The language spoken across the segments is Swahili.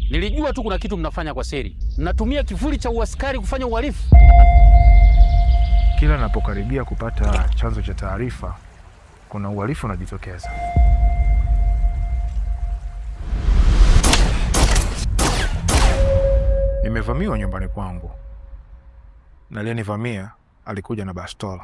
Nilijua tu kuna kitu mnafanya kwa siri. Mnatumia kivuli cha uaskari kufanya uhalifu. Kila napokaribia kupata chanzo cha taarifa, kuna uhalifu unajitokeza. Nimevamiwa nyumbani kwangu, na aliyenivamia alikuja na bastola.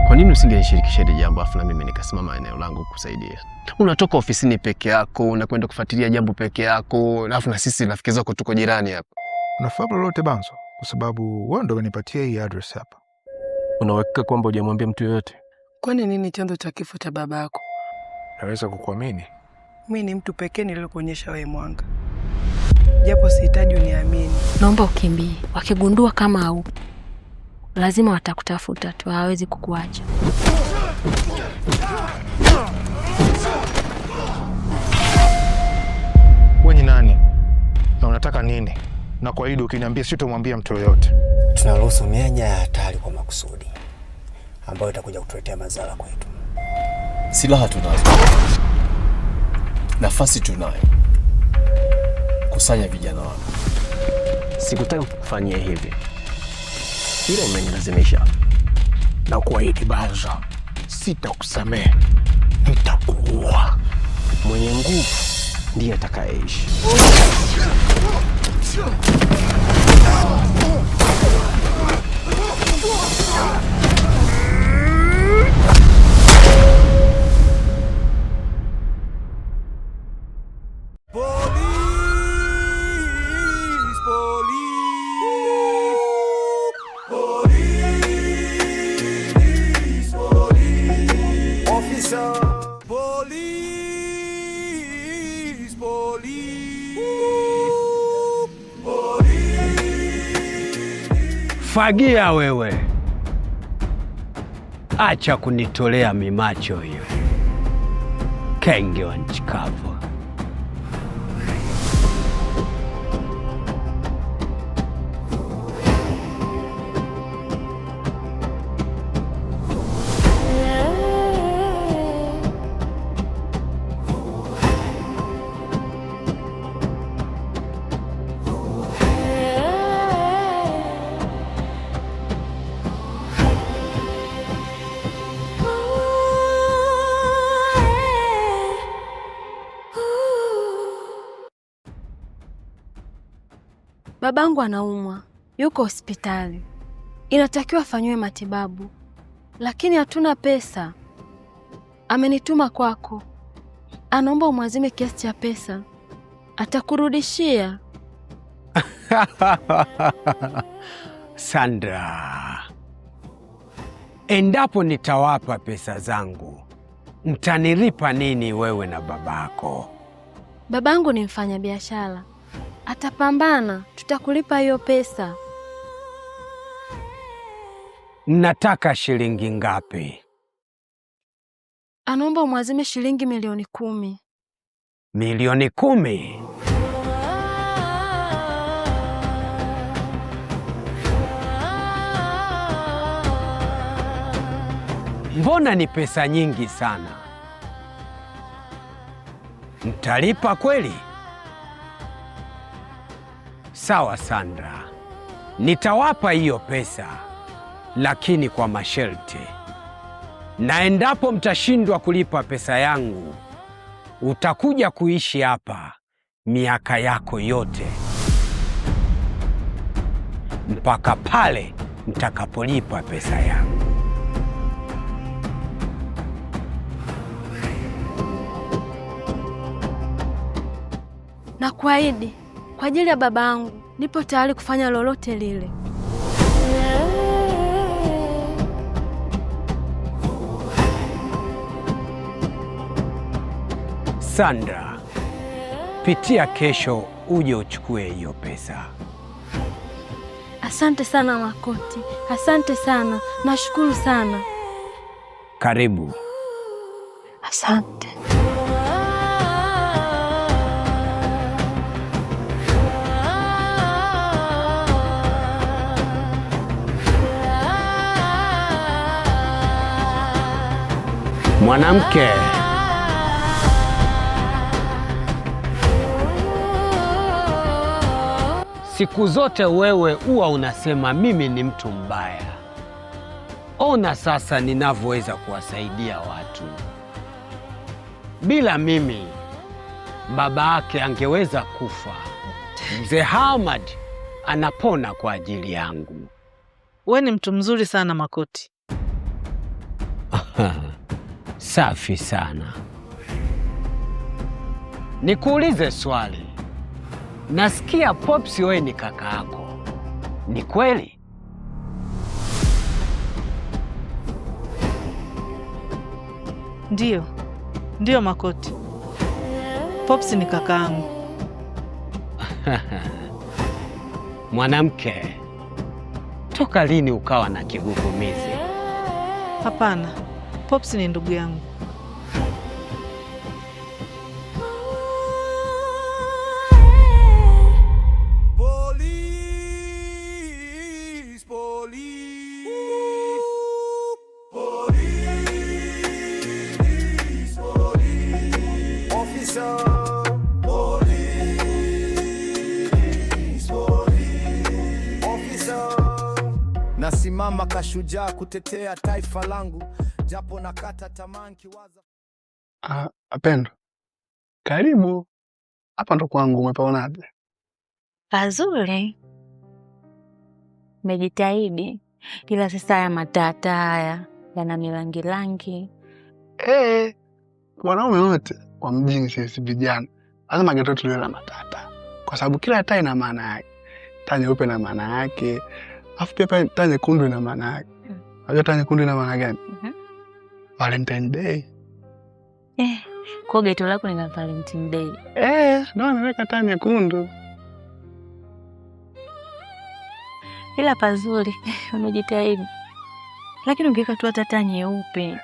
Kwa nini usingenishirikisha hili jambo afu na mimi nikasimama eneo langu kusaidia? Unatoka ofisini peke yako, unakwenda kufuatilia jambo peke yako, alafu na sisi rafiki zako tuko jirani hapa. Unafahamu lolote Banzo? Kwa sababu wewe ndio umenipatia hii address hapa. Unaweka kwamba hujamwambia mtu yoyote? Kwani nini chanzo cha kifo cha babako? Naweza kukuamini? Mimi ni mtu pekee niliyokuonyesha wewe mwanga. Japo sihitaji uniamini. Naomba ukimbie. Wakigundua kama haupo, lazima watakutafuta tu, hawezi kukuacha. Wewe ni nani? Na unataka nini? Na kwa hiyo ukiniambia sitomwambia mtu yoyote. Tunaruhusu mianya ya hatari kwa makusudi ambayo itakuja kutuletea madhara kwetu. Silaha tunazo. Nafasi tunayo. Kusanya vijana wako. Sikutaka kukufanyia hivi. Ila umenilazimisha. Na kuahidi Banzo, sitakusamehe. Nitakuua. Mwenye nguvu ndiye atakayeishi. Fagia wewe. Acha kunitolea mimacho hiyo. Kenge wa nchi kavu. Babangu anaumwa, yuko hospitali. Inatakiwa afanywe matibabu, lakini hatuna pesa. Amenituma kwako, anaomba umwazime kiasi cha pesa, atakurudishia. Sandra, endapo nitawapa pesa zangu, mtanilipa nini wewe na babako? Babangu ni mfanyabiashara, atapambana, tutakulipa hiyo pesa. Mnataka shilingi ngapi? Anaomba umwazime shilingi milioni 10. Milioni 10? Mbona ni pesa nyingi sana? Mtalipa kweli? Sawa Sandra, nitawapa hiyo pesa, lakini kwa masharti. Na endapo mtashindwa kulipa pesa yangu, utakuja kuishi hapa miaka yako yote mpaka pale mtakapolipa pesa yangu. Na kuahidi kwa ajili ya babangu, nipo tayari kufanya lolote lile. Sandra, pitia kesho uje uchukue hiyo pesa. Asante sana Makoti, asante sana, nashukuru sana. Karibu. Asante. Mwanamke, siku zote wewe huwa unasema mimi ni mtu mbaya. Ona sasa ninavyoweza kuwasaidia watu. Bila mimi baba yake angeweza kufa. Mzee Hamad anapona kwa ajili yangu. We ni mtu mzuri sana Makoti. Safi sana. Nikuulize swali. Nasikia Pops wewe ni kaka yako. Ni kweli? Ndiyo Makoti. Pops ni kakaangu. Mwanamke, toka lini ukawa na kigugumizi? Hapana, Pops ni ndugu yangu. Nasimama kashujaa kutetea taifa langu, japo nakata tamaa nikiwaza. Pendo, karibu. Hapa ndo kwangu, umepaonaje? Pazuri. Umejitahidi. Ila sasa haya matata haya yana milangi. Wanaume wote wa mjini sisi vijana lazima geto tuliwe na matata, kwa sababu kila taa ina maana yake. Taa nyeupe ina maana yake, afu pia taa nyekundu ina maana yake. Unajua taa nyekundu ina maana gani? Valentine Day. Kwa geto lako ni la Valentine Day. Ndio naweka taa nyekundu. Ila pazuri, umejitahidi. Lakini ungeweka tu taa nyeupe.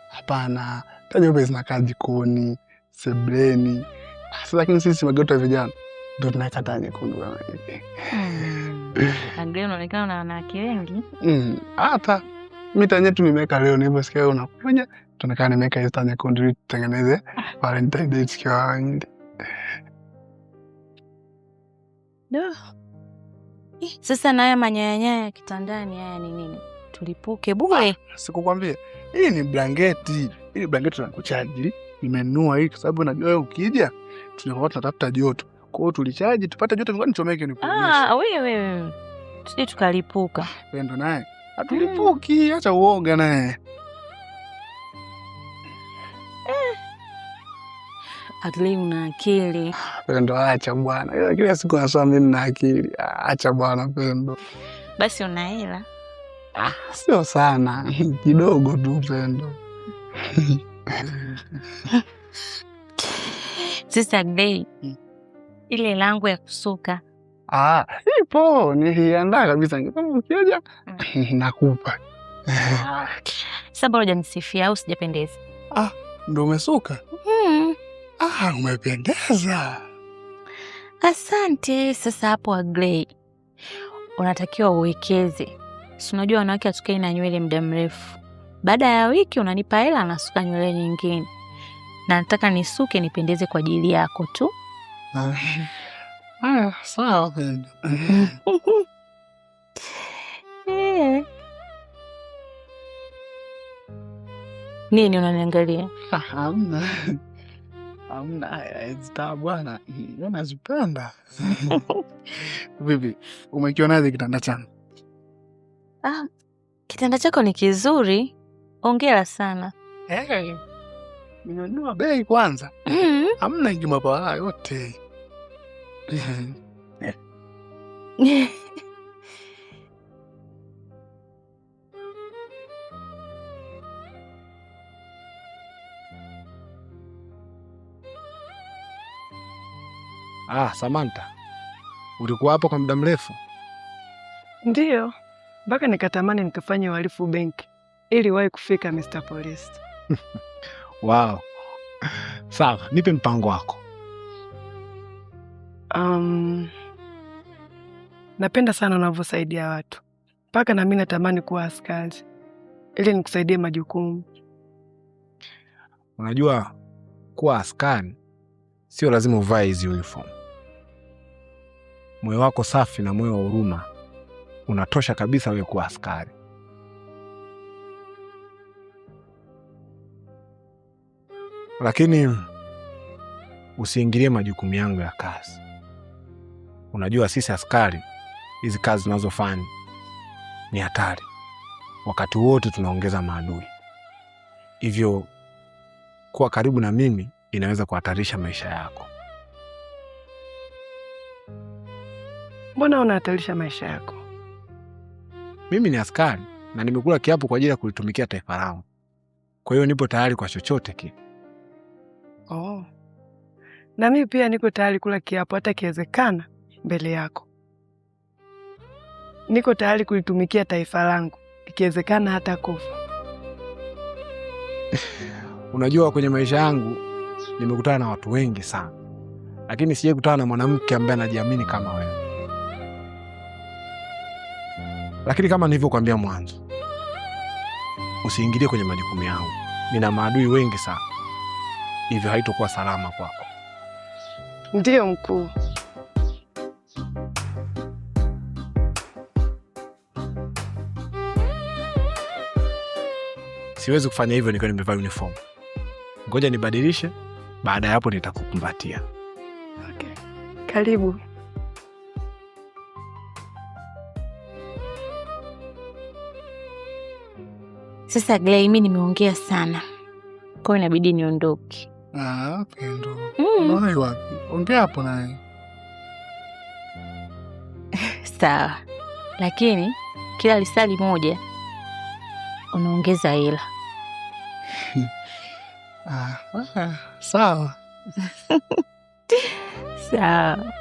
Hapana. Taa nyeupe zinakaa jikoni, sebleni. Sasa lakini sisi mageto ya vijana ndio tunaweka taa nyekundu kama hivi. Ndio unaonekana na wanawake wengi. Hata mimi taa yetu nimeweka leo, niliposikia unakuja tunakaa nimeweka hizo taa nyekundu ili tutengeneze Valentine Day tukiwa wengi. Ndio. Sasa na haya manyanya kitandani haya ni nini? Tulipuke bure. Sikukwambia. Hii ni blanketi. Hii blanketi tunakuchaji. Nimenunua hii kwa sababu najua wewe ukija tunakuwa tunatafuta joto. Kwa hiyo tulichaji tupate joto, ngoja nichomeke nikuonyeshe. Wewe. Tusije tukalipuka. Pendo naye. Hatulipuki, acha uoga naye. Adley una akili. Pendo acha bwana. Kila siku nasema mimi nina akili. Acha bwana Pendo. Basi una hela? Sio sana, kidogo tu Pendo. Sasa Adley, ile langu ya kusuka. Ipo, niliandaa kabisa. Kama ukija nakupa. Sasa bado hujanisifia au sijapendeza? Ndio umesuka? Umependeza. Asante. Sasa hapo Adley, unatakiwa uwekeze. Si unajua wanawake hatukai na nywele muda mrefu. Baada ya wiki unanipa hela nasuka nywele nyingine. Na nataka nisuke nipendeze kwa ajili yako tu. Sawa Pendo. Nini unaniangalia? Hamna, zita bwana. Unazipenda. Vipi? Umekionaje kitanda changu? Kitanda chako ni kizuri. Hongera sana. Nimenunua bei kwanza. Hamna ingimapa yote. Samantha. Ulikuwa hapo kwa muda mrefu? Ndiyo. Mpaka nikatamani nikafanye uhalifu benki ili wahi kufika Mr. Police. Wow. Sawa, nipe mpango wako. Napenda sana unavyosaidia watu. Mpaka na mimi natamani kuwa askari ili nikusaidie majukumu. Unajua kuwa askari sio lazima uvae hizi uniform. Moyo wako safi na moyo wa huruma unatosha kabisa wewe kuwa askari. Lakini usiingilie majukumu yangu ya kazi. Unajua sisi askari, hizi kazi tunazofanya ni hatari. Wakati wote tunaongeza maadui. Hivyo kuwa karibu na mimi inaweza kuhatarisha maisha yako. Mbona unahatarisha maisha yako? Mimi ni askari na nimekula kiapo kwa ajili ya kulitumikia taifa langu. Kwa hiyo nipo tayari kwa chochote kile. Oh. Na mimi pia niko tayari kula kiapo hata kiwezekana mbele yako. Niko tayari kulitumikia taifa langu, ikiwezekana hata kufa. Unajua kwenye maisha yangu nimekutana na watu wengi sana. Lakini sijawahi kukutana na mwanamke ambaye anajiamini kama wewe. Lakini kama nilivyokuambia mwanzo, usiingilie kwenye majukumu yangu. Nina maadui wengi sana. Hivyo haitakuwa salama kwako. Ndiyo mkuu. Siwezi kufanya hivyo nikiwa nimevaa uniform. Ngoja nibadilishe, baada ya hapo nitakukumbatia. Okay. Karibu. Sasa Glei, mimi nimeongea sana. Kwa hiyo inabidi niondoke. Okay, ndo. Unaona wapi? Ongea hapo naye. Sawa. Lakini kila lisali moja unaongeza hela. Sawa. Sawa.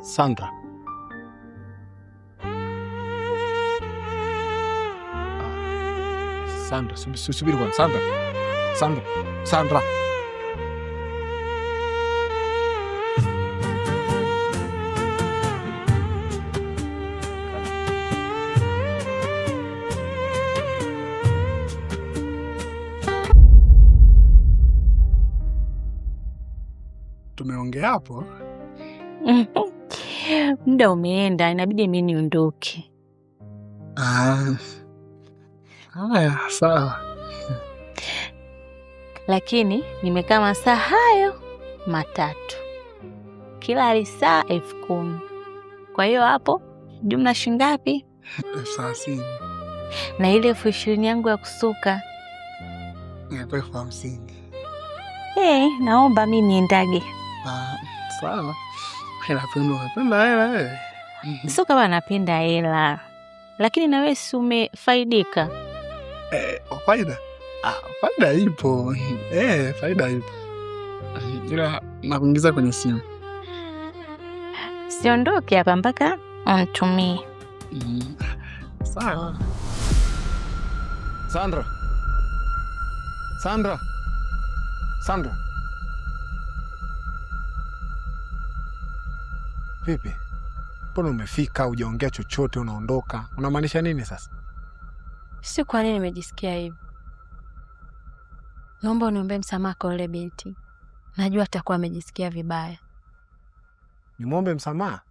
Sandra. Sandra, subiri kwanza. Sandra. Tumeongea hapo. Muda umeenda, inabidi mimi niondoke. Haya, sawa. Lakini nimekaa masaa hayo 3. Kila lisaa 10,000. Kwa hiyo hapo jumla shilingi ngapi? 30. Na ile 20,000 yangu ya kusuka. Ni 50. Naomba mimi niendage. Sawa. Napenda hela wewe. Sio kama napenda hela. Lakini na wewe si umefaidika? Faida? Faida ipo. Faida ipo. Ila nakuingiza kwenye simu. Siondoke hapa mpaka unitumie. Sawa. Sandra. Vipi? Mbona umefika hujaongea chochote unaondoka? Unamaanisha nini sasa? Si kwa nini nimejisikia hivi. Naomba uniombe msamaha kwa yule binti. Najua atakuwa amejisikia vibaya. Nimwombe msamaha?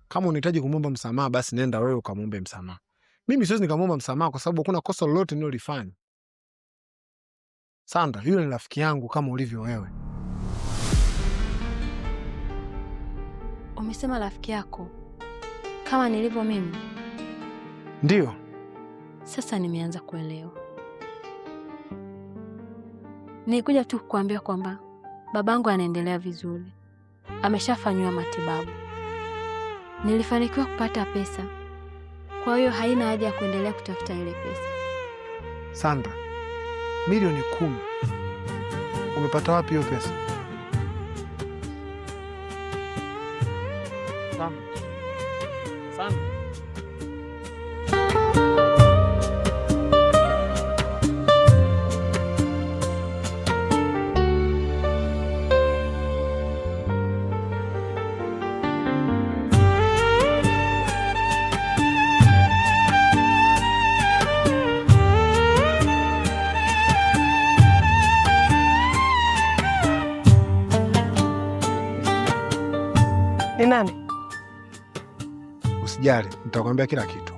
Kama unahitaji kumwomba msamaha basi nenda wewe ukamwombe msamaha. Mimi siwezi nikamwomba msamaha kwa sababu hakuna kosa lolote nilolifanya. Sandra, yule ni rafiki yangu kama ulivyo wewe. Umesema rafiki yako kama nilivyo mimi? Ndio. Sasa nimeanza kuelewa. Nilikuja tu kukuambia kwamba babangu anaendelea vizuri. Ameshafanywa matibabu. Nilifanikiwa kupata pesa. Kwa hiyo haina haja ya kuendelea kutafuta ile pesa. Sandra, Milioni 10. Umepata wapi hiyo pesa? Sana. Ni nani? Usijali, nitakwambia kila kitu.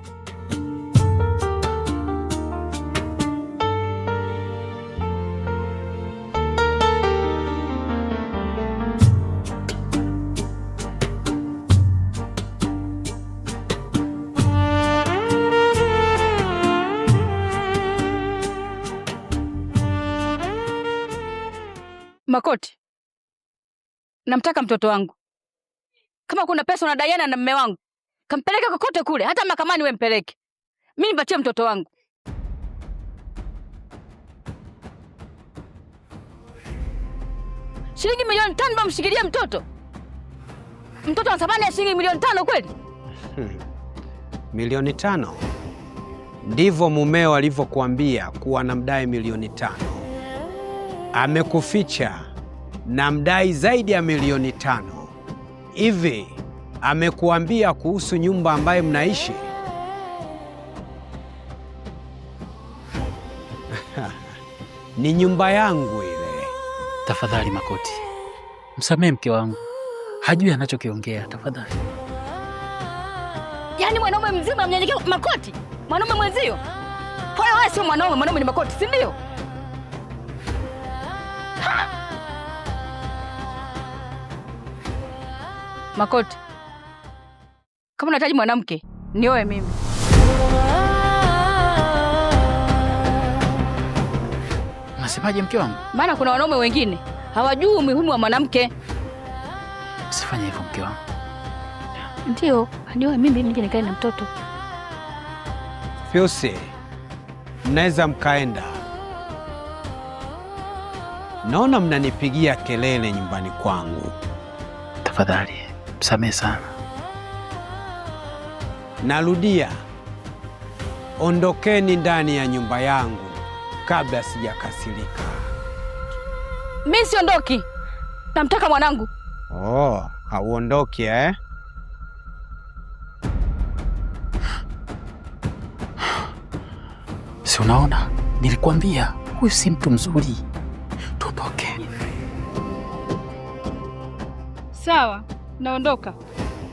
Makoti, namtaka mtoto wangu. Kama kuna pesa unadaiana na mume wangu, kampeleke kokote kule, hata mahakamani wewe mpeleke. Mimi nipatie mtoto wangu. Shilingi milioni 5 ndio mshikilie mtoto? Mtoto ana thamani ya shilingi milioni 5 kweli? Milioni 5? Ndivyo mumeo alivyokuambia kuwa namdai milioni 5. Amekuficha namdai zaidi ya milioni 5. Hivi amekuambia kuhusu nyumba ambayo mnaishi? Ni nyumba yangu ile. Tafadhali Makoti, msamehe mke wangu, hajui anachokiongea. Tafadhali. Yaani mwanaume mzima mnyenyekea Makoti? Mwanaume mwenzio? Pole, wewe sio mwanaume, mwanaume ni Makoti, si ndio? Makoti, kama unahitaji mwanamke, nioe mimi. Unasemaje mke wangu? Maana kuna wanaume wengine hawajui umuhimu wa mwanamke. Usifanye hivyo mke wangu. Ndio, nioe mimi nije nikae na mtoto. Piusi, mnaweza mkaenda. Naona mnanipigia kelele nyumbani kwangu. Tafadhali, msamehe sana. Narudia, ondokeni ndani ya nyumba yangu kabla sijakasirika. Mimi siondoki. Namtaka mwanangu. Oh, hauondoki eh? Si unaona? Nilikwambia huyu si mtu mzuri. Tuondoke. Sawa, naondoka.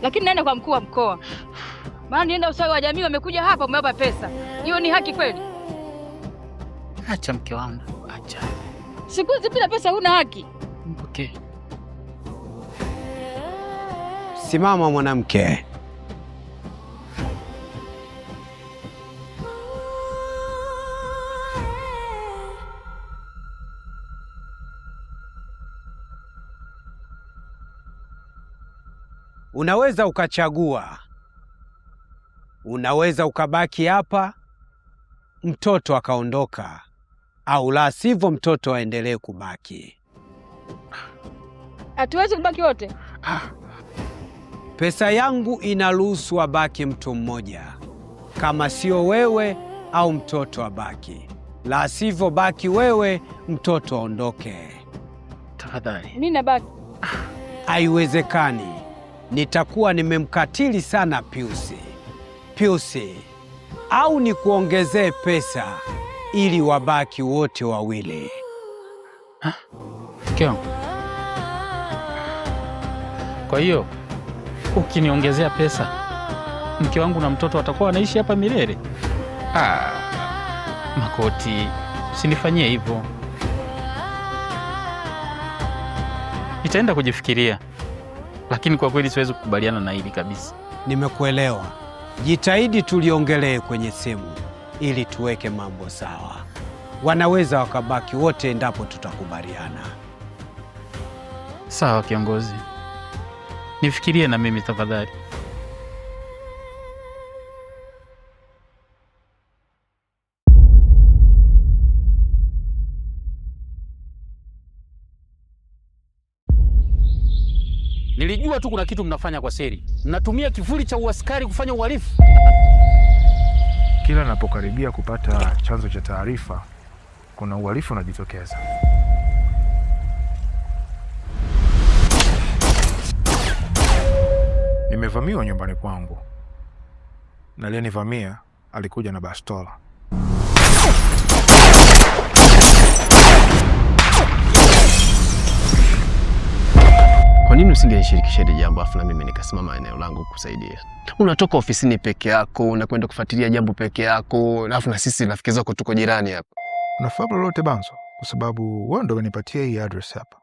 Lakini naenda kwa mkuu wa mkoa. Maana nienda ustawi wa jamii, wamekuja hapa umewapa pesa. Hiyo ni haki kweli? Acha mke wangu, acha. Siku hizi bila pesa huna haki. Okay. Simama mwanamke. Unaweza ukachagua. Unaweza ukabaki hapa, mtoto akaondoka, au la sivyo mtoto aendelee kubaki. Hatuwezi kubaki wote. Pesa yangu inaruhusu abaki mtu mmoja, kama sio wewe au mtoto abaki. La sivyo baki wewe, mtoto aondoke. Tafadhali. Mimi nabaki. Haiwezekani. Nitakuwa nimemkatili sana Piusi. Piusi, au nikuongezee pesa ili wabaki wote wawili? Mke wangu. Kwa hiyo ukiniongezea pesa, mke wangu na mtoto watakuwa wanaishi hapa milele? Makoti, usinifanyie hivyo. Nitaenda kujifikiria, lakini kwa kweli siwezi kukubaliana na hili kabisa. Nimekuelewa. Jitahidi tuliongelee kwenye simu ili tuweke mambo sawa. Wanaweza wakabaki wote endapo tutakubaliana. Sawa kiongozi. Nifikirie na mimi tafadhali. Nilijua tu kuna kitu mnafanya kwa siri. Mnatumia kivuli cha uaskari kufanya uhalifu. Kila napokaribia kupata chanzo cha taarifa, kuna uhalifu unajitokeza. Nimevamiwa nyumbani kwangu, na aliyenivamia alikuja na bastola. Kwa nini usingenishirikisha hili jambo afu na mimi nikasimama eneo langu kusaidia? Unatoka ofisini peke yako, unakwenda kufuatilia jambo peke yako, alafu na sisi rafiki zako tuko jirani hapa. Unafahamu lolote Banzo? Kwa sababu wewe ndio umenipatia hii address hapa.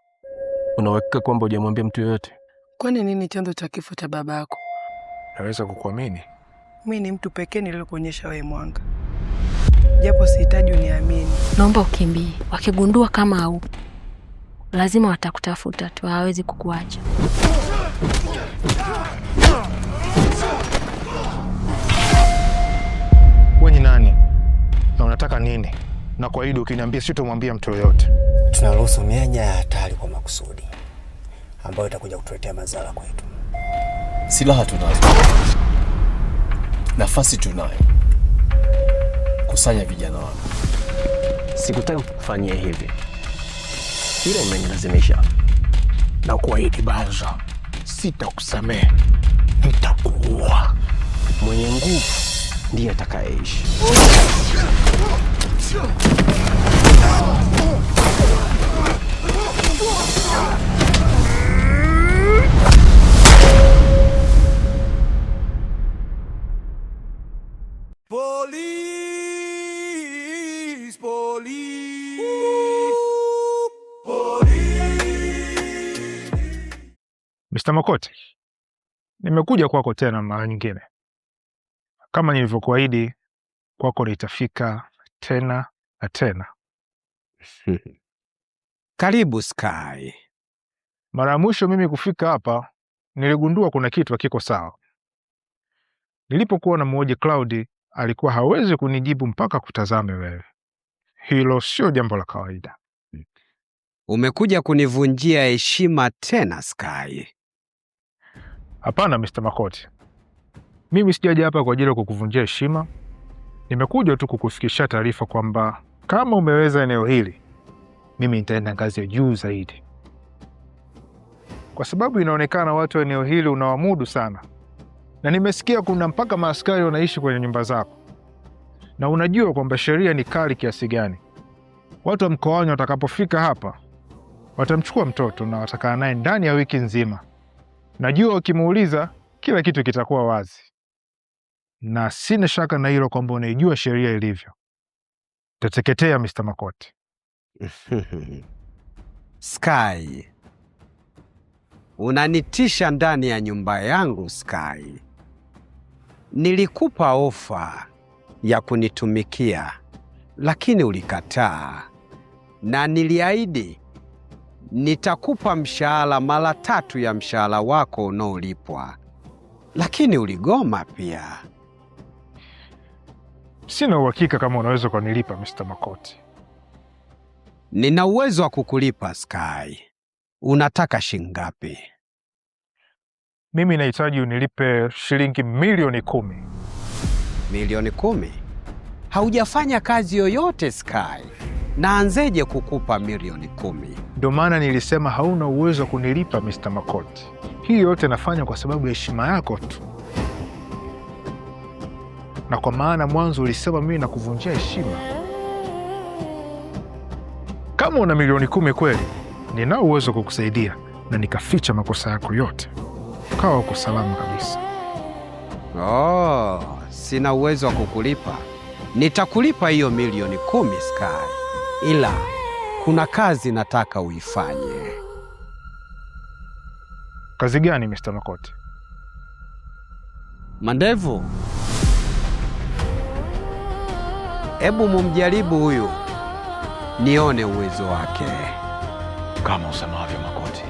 Unaweka kwamba hujamwambia mtu yoyote? Kwani nini chanzo cha kifo cha babako? Naweza kukuamini. Mimi ni mtu pekee niliyokuonyesha wewe mwanga. Japo sihitaji uniamini. Naomba ukimbie. Wakigundua kama haupo, lazima watakutafuta tu, hawezi kukuacha. Wewe ni nani? Na unataka nini? Na kwa hiyo ukiniambia sitomwambia mtu yoyote. Tunaruhusu mianya ya hatari kwa makusudi ambayo itakuja kutuletea madhara kwetu. Silaha tunazo. Nafasi tunayo. Kusanya vijana wako. Sikutaka kukufanyia hivi. Ila umenilazimisha. Na kuahidi Banzo, sitakusamehe. Nitakuua. Mwenye nguvu ndiye atakayeishi. Police, police, Mr. Makoti, nimekuja kwako tena mara nyingine. Kama nilivyokuahidi, kwako nitafika tena na tena. Karibu Sky. Mara ya mwisho mimi kufika hapa, niligundua kuna kitu hakiko sawa. Nilipokuwa na mmoja Cloud, alikuwa hawezi kunijibu mpaka kutazame wewe. Hilo sio jambo la kawaida. Umekuja kunivunjia heshima tena Sky. Hapana Mr. Makoti. Mimi sijaja hapa kwa ajili ya kukuvunjia heshima. Nimekuja tu kukufikishia taarifa kwamba kama umeweza eneo hili, mimi nitaenda ngazi ya juu zaidi. Kwa sababu inaonekana watu wa eneo hili unawamudu sana. Na nimesikia kuna mpaka maaskari wanaishi kwenye nyumba zako. Na unajua kwamba sheria ni kali kiasi gani. Watu wa mkoani watakapofika hapa, watamchukua mtoto na watakaa naye ndani ya wiki nzima. Najua ukimuuliza kila kitu kitakuwa wazi. Na sina shaka na hilo kwamba unaijua sheria ilivyo. Tateketea Mr. Makoti. Sky. Unanitisha ndani ya nyumba yangu Sky. Nilikupa ofa ya kunitumikia, lakini ulikataa. Na niliahidi nitakupa mshahara mara 3 ya mshahara wako unaolipwa, lakini uligoma pia. Sina uhakika kama unaweza kunilipa Mr. Makoti. Nina uwezo wa kukulipa Sky. Unataka shingapi? Mimi nahitaji unilipe shilingi milioni 10. Milioni 10? Haujafanya kazi yoyote Sky. Naanzeje kukupa milioni 10? Ndio maana nilisema hauna uwezo wa kunilipa Mr. Makoti. Hii yote nafanya kwa sababu ya heshima yako tu. Na kwa maana mwanzo ulisema mimi nakuvunjia heshima. Kama una milioni 10 kweli, ninao uwezo kukusaidia na nikaficha makosa yako yote. Kawa uko salama kabisa. Oh, sina uwezo wa kukulipa. Nitakulipa hiyo milioni 10 Sky. Ila kuna kazi nataka uifanye. Kazi gani Mr. Makoti? Mandevu, hebu mumjaribu huyu nione uwezo wake. Kama usemavyo Makoti.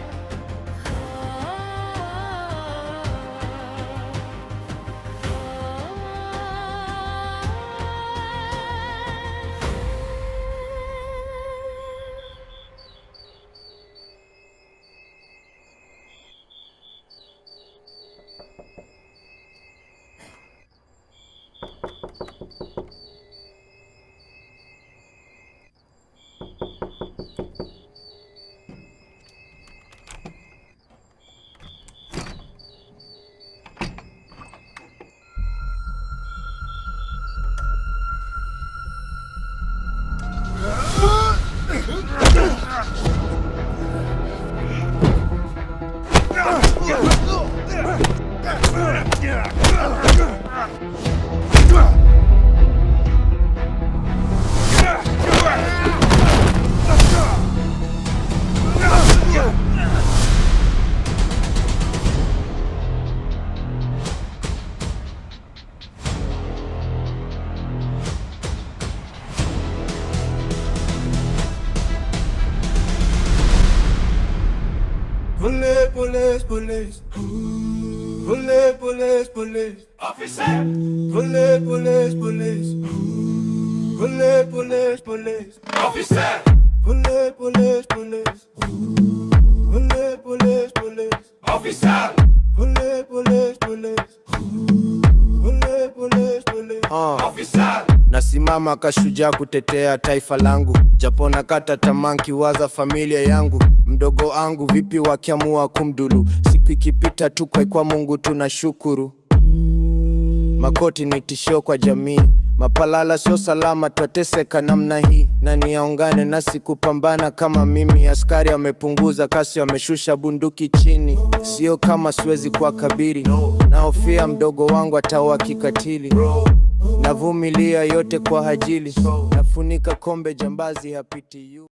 police, police. Police, police, police. Officer. Police, police, police. Police, police, police. Officer. Police, police, police. Police, police, police. Officer. Police, police, police. Police, police, police. Officer. Nasimama kashujaa kutetea taifa langu, japo nakata tamaa nikiwaza familia yangu. Mdogo wangu vipi wakiamua kumdulu, siku ikipita tu kwa Mungu tunashukuru. Makoti ni tishio kwa jamii, mapalala sio salama, twateseka namna hii. Nani aungane nasi kupambana kama mimi? Askari amepunguza kasi, ameshusha bunduki chini. Sio kama siwezi kuwakabili, nahofia mdogo wangu ataua kikatili. Navumilia yote kwa ajili, nafunika kombe jambazi hapiti yu.